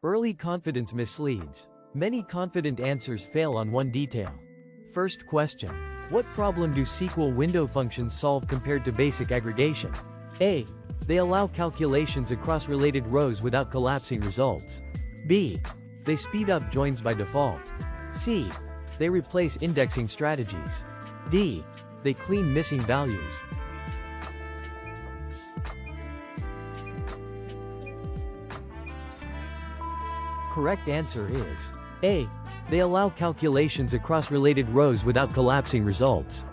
Early confidence misleads. Many confident answers fail on one detail. First question. What problem do SQL window functions solve compared to basic aggregation? A. They allow calculations across related rows without collapsing results. B. They speed up joins by default. C. They replace indexing strategies. D. They clean missing values. Correct answer is A. They allow calculations across related rows without collapsing results.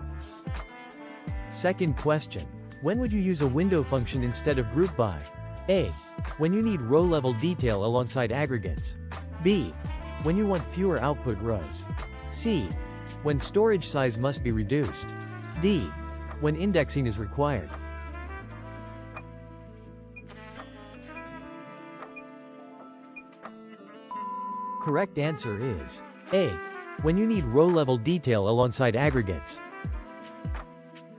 Second question. When would you use a window function instead of group by? A. When you need row-level detail alongside aggregates. B. When you want fewer output rows. C. When storage size must be reduced. D. When indexing is required. Correct answer is A. When you need row-level detail alongside aggregates.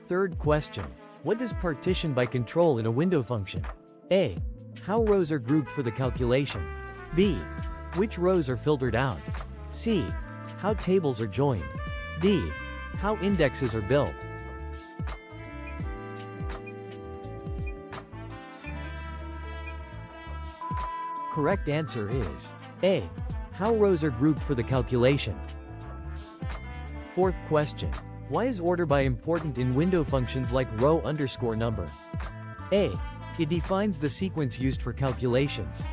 Third question. What does partition by control in a window function? A. How rows are grouped for the calculation. B. Which rows are filtered out. C. How tables are joined. D. How indexes are built. Correct answer is A. How rows are grouped for the calculation. Fourth question. Why is order by important in window functions like row_number? A. It defines the sequence used for calculations.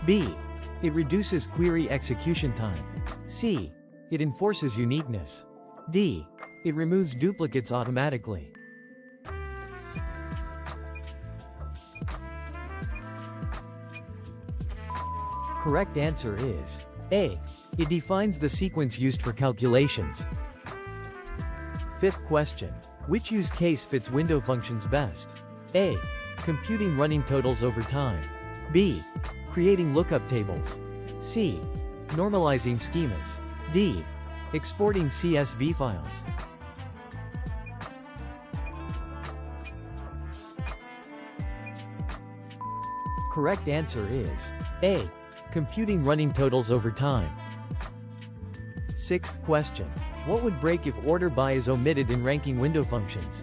B. It reduces query execution time. C. It enforces uniqueness. D. It removes duplicates automatically. Correct answer is A. It defines the sequence used for calculations. Fifth question. Which use case fits window functions best? A. Computing running totals over time. B. Creating lookup tables. C. Normalizing schemas. D. Exporting CSV files. Correct answer is A. Computing running totals over time. Sixth question. What would break if order by is omitted in ranking window functions?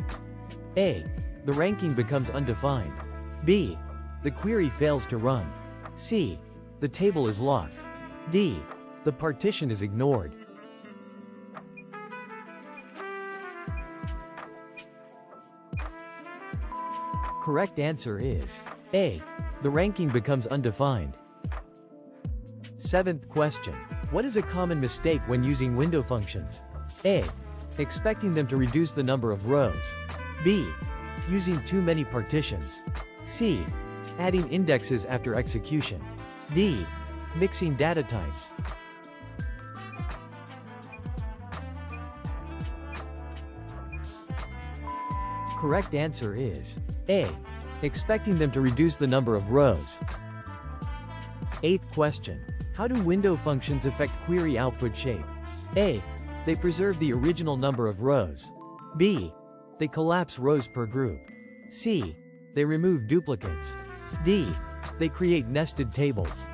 A. The ranking becomes undefined. B. The query fails to run. C. The table is locked. D. The partition is ignored. Correct answer is A. The ranking becomes undefined. Seventh question. What is a common mistake when using window functions? A. Expecting them to reduce the number of rows. B. Using too many partitions. C. Adding indexes after execution. D. Mixing data types. Correct answer is A. Expecting them to reduce the number of rows. Eighth question. How do window functions affect query output shape? A. They preserve the original number of rows. B. They collapse rows per group. C. They remove duplicates. D. They create nested tables.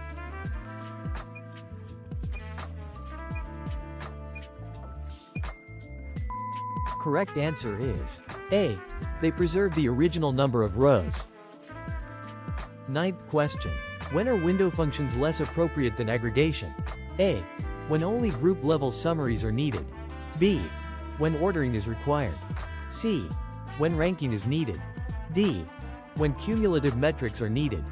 Correct answer is A. They preserve the original number of rows. Ninth question. When are window functions less appropriate than aggregation? A. When only group-level summaries are needed. B. When ordering is required. C. When ranking is needed. D. When cumulative metrics are needed.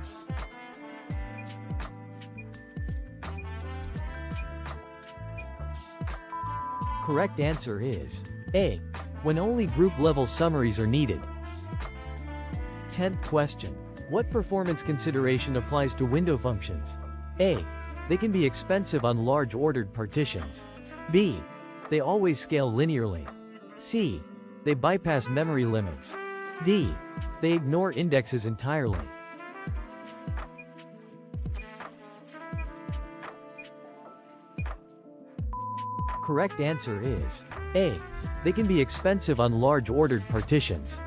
Correct answer is A. When only group-level summaries are needed. 10th question. What performance consideration applies to window functions? A. They can be expensive on large ordered partitions. B. They always scale linearly. C. They bypass memory limits. D. They ignore indexes entirely. Correct answer is A. They can be expensive on large ordered partitions.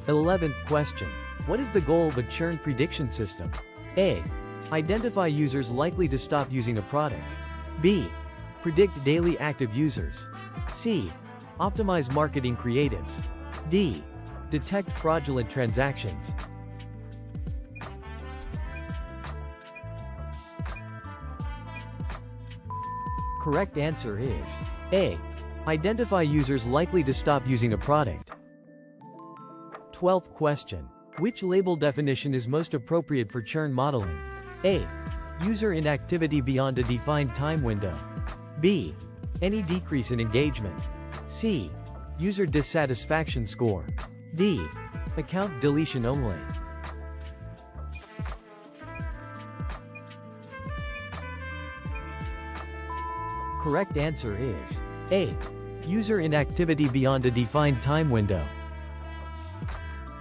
11th question. What is the goal of a churn prediction system? A. Identify users likely to stop using a product. B. Predict daily active users. C. Optimize marketing creatives. D. Detect fraudulent transactions. Correct answer is A. Identify users likely to stop using a product. 12th question. Which label definition is most appropriate for churn modeling? A. User inactivity beyond a defined time window. B. Any decrease in engagement. C. User dissatisfaction score. D. Account deletion only. Correct answer is A. User inactivity beyond a defined time window.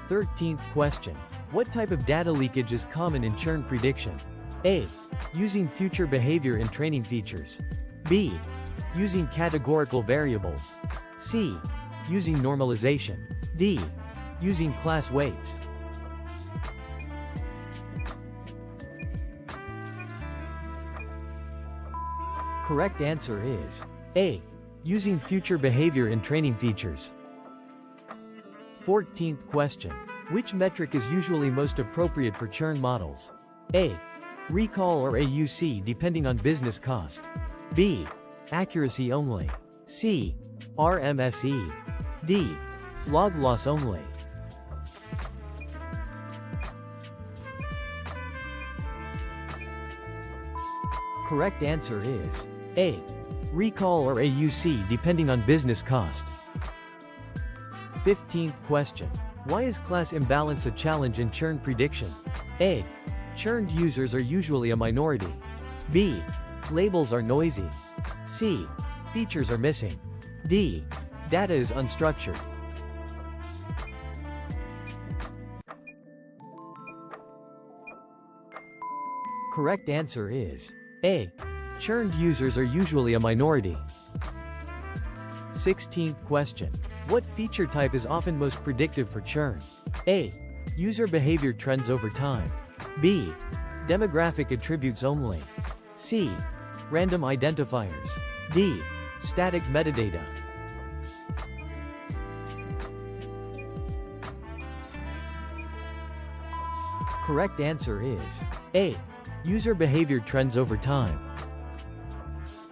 13th question. What type of data leakage is common in churn prediction? A. Using future behavior in training features. B. Using categorical variables. C. Using normalization. D. Using class weights. Correct answer is A. Using future behavior in training features. 14th question. Which metric is usually most appropriate for churn models? A. Recall or AUC depending on business cost. B. Accuracy only. C. RMSE. D. Log loss only. Correct answer is A. Recall or AUC depending on business cost. 15th question. Why is class imbalance a challenge in churn prediction? A. Churned users are usually a minority. B. Labels are noisy. C. Features are missing. D. Data is unstructured. Correct answer is A. Churned users are usually a minority. 16th question. What feature type is often most predictive for churn? A. User behavior trends over time. B. Demographic attributes only. C. Random identifiers. D. Static metadata. Correct answer is A. User behavior trends over time.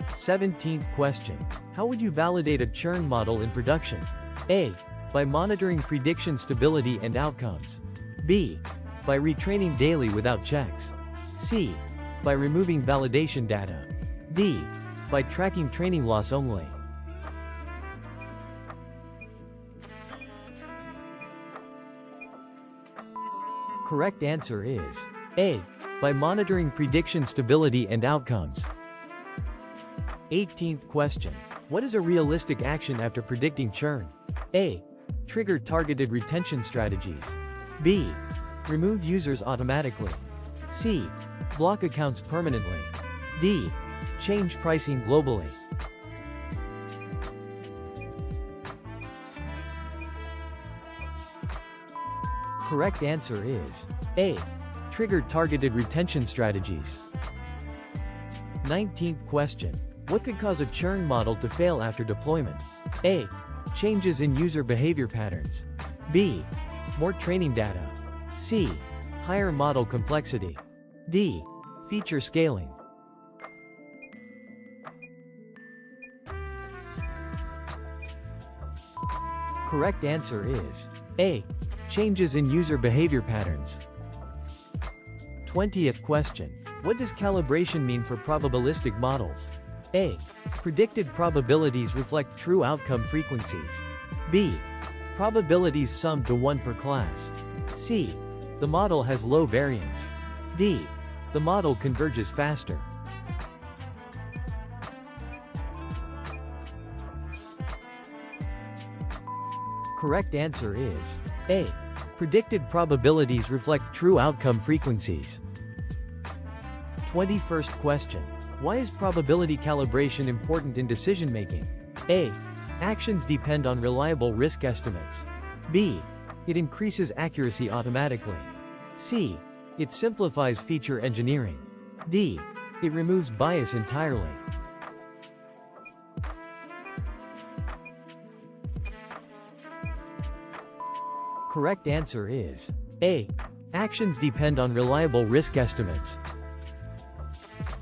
17th question. How would you validate a churn model in production? A. By monitoring prediction stability and outcomes. B. By retraining daily without checks. C. By removing validation data. D. By tracking training loss only. Correct answer is A. By monitoring prediction stability and outcomes. 18th question. What is a realistic action after predicting churn? A. Trigger targeted retention strategies. B. Remove users automatically. C. Block accounts permanently. D. Change pricing globally. Correct answer is A. Trigger targeted retention strategies. 19th question. What could cause a churn model to fail after deployment? A. Changes in user behavior patterns. B. More training data. C. Higher model complexity. D. Feature scaling. Correct answer is A. Changes in user behavior patterns. 20th question. What does calibration mean for probabilistic models? A. Predicted probabilities reflect true outcome frequencies. B. Probabilities summed to 1 per class. C. The model has low variance. D. The model converges faster. Correct answer is A. Predicted probabilities reflect true outcome frequencies. 21st question. Why is probability calibration important in decision-making? A. Actions depend on reliable risk estimates. B. It increases accuracy automatically. C. It simplifies feature engineering. D. It removes bias entirely. Correct answer is A. Actions depend on reliable risk estimates.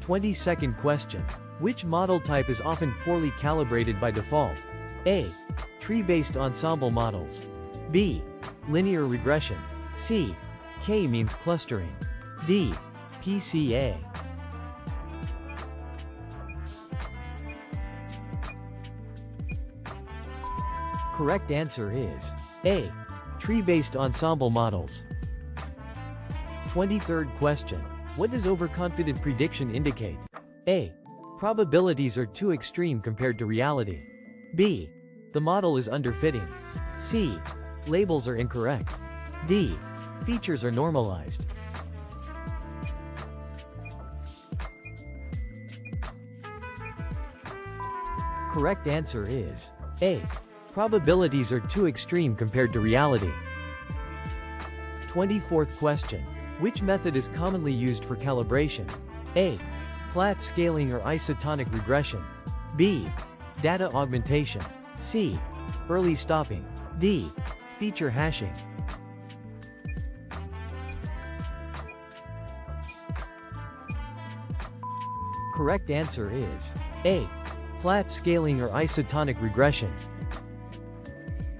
22nd question. Which model type is often poorly calibrated by default? A. Tree-based ensemble models. B. Linear regression. C. K-means clustering. D. PCA. Correct answer is A. Tree-based ensemble models. 23rd question. What does overconfident prediction indicate? A. Probabilities are too extreme compared to reality. B. The model is underfitting. C. Labels are incorrect. D. Features are normalized. Correct answer is A. Probabilities are too extreme compared to reality. 24th question. Which method is commonly used for calibration? A. Flat scaling or isotonic regression. B. Data augmentation. C. Early stopping. D. Feature hashing. Correct answer is A. Flat scaling or isotonic regression.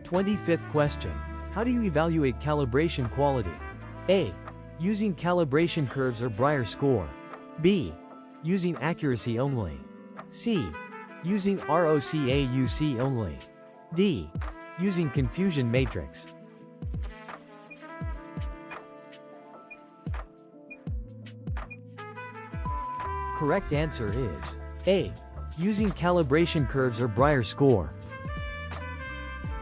25th question. How do you evaluate calibration quality? A. Using calibration curves or Breyer score. B. Using accuracy only. C. Using ROCAUC only. D. Using confusion matrix. Correct answer is A. Using calibration curves or Breyer score.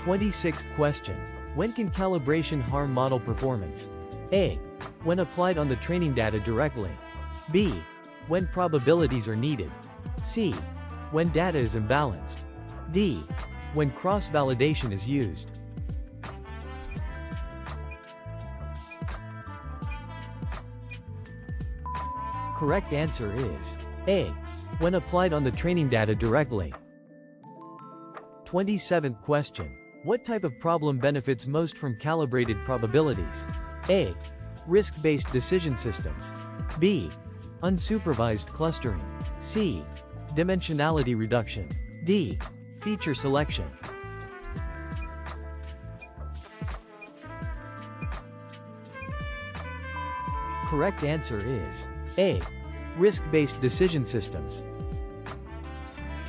26th question. When can calibration harm model performance? A. When applied on the training data directly. B. When probabilities are needed. C. When data is imbalanced. D. When cross-validation is used. Correct answer is A. When applied on the training data directly. 27th question. What type of problem benefits most from calibrated probabilities? A. Risk-based decision systems. B. Unsupervised clustering. C. Dimensionality reduction. D. Feature selection. Correct answer is A. Risk-based decision systems.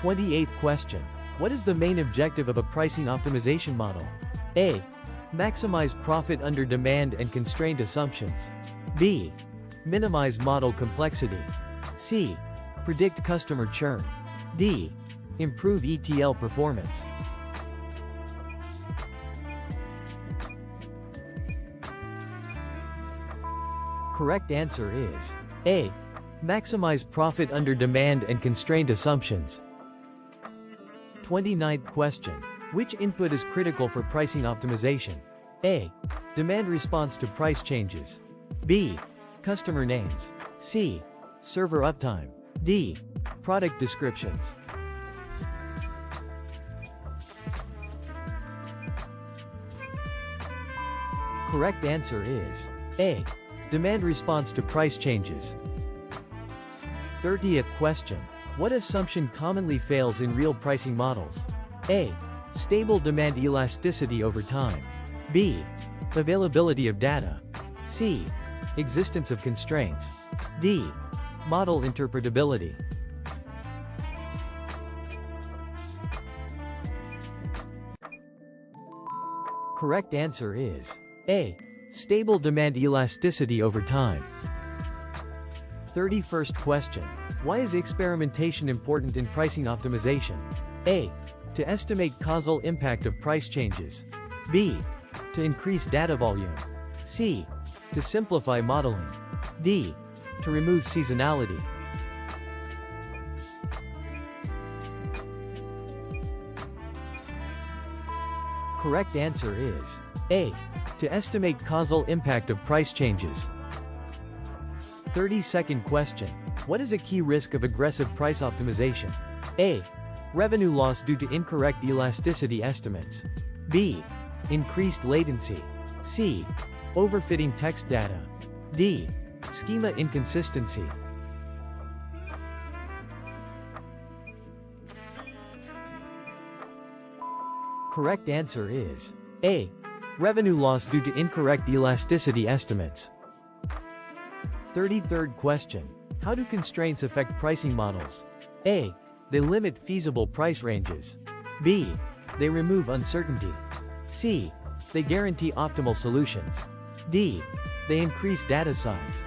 28th question. What is the main objective of a pricing optimization model? A. Maximize profit under demand and constraint assumptions. B. Minimize model complexity. C. Predict customer churn. D. Improve ETL performance. Correct answer is A. Maximize profit under demand and constraint assumptions. 29th question. Which input is critical for pricing optimization? A. Demand response to price changes. B. Customer names. C. Server uptime. D. Product descriptions. Correct answer is A. Demand response to price changes. 30th question. What assumption commonly fails in real pricing models? A. Stable demand elasticity over time. B. Availability of data. C. Existence of constraints. D. Model interpretability. Correct answer is A. Stable demand elasticity over time. 31st question. Why is experimentation important in pricing optimization? A. To estimate causal impact of price changes. B. To increase data volume. C. To simplify modeling. D. To remove seasonality. Correct answer is A. To estimate causal impact of price changes. 32nd question. What is a key risk of aggressive price optimization? A. Revenue loss due to incorrect elasticity estimates. B. Increased latency. C. Overfitting text data. D. Schema inconsistency. Correct answer is A. Revenue loss due to incorrect elasticity estimates. 33rd question. How do constraints affect pricing models? A. They limit feasible price ranges. B. They remove uncertainty. C. They guarantee optimal solutions. D. They increase data size.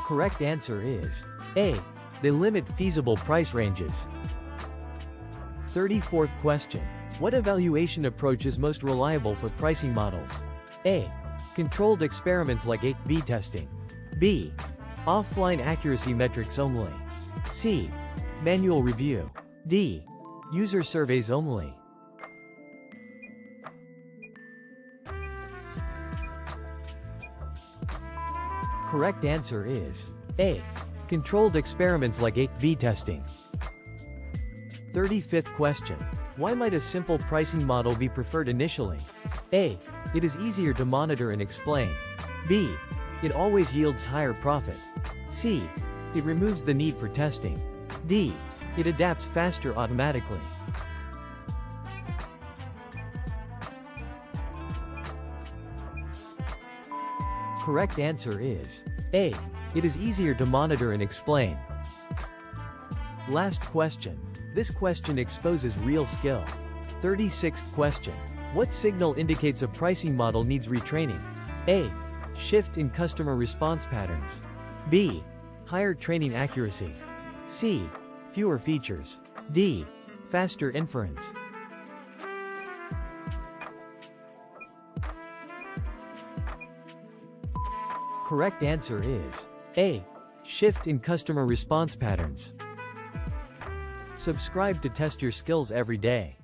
Correct answer is A. They limit feasible price ranges. 34th question. What evaluation approach is most reliable for pricing models? A. Controlled experiments like A/B testing. B. Offline accuracy metrics only. C. Manual review. D. User surveys only. Correct answer is A. Controlled experiments like A/B testing. 35th question. Why might a simple pricing model be preferred initially? A. It is easier to monitor and explain. B. It always yields higher profit. C. It removes the need for testing. D. It adapts faster automatically. Correct answer is A. It is easier to monitor and explain. Last question. This question exposes real skill. 36th question. What signal indicates a pricing model needs retraining? A. Shift in customer response patterns. B. Higher training accuracy. C. Fewer features. D. Faster inference. Correct answer is A. Shift in customer response patterns. Subscribe to test your skills every day.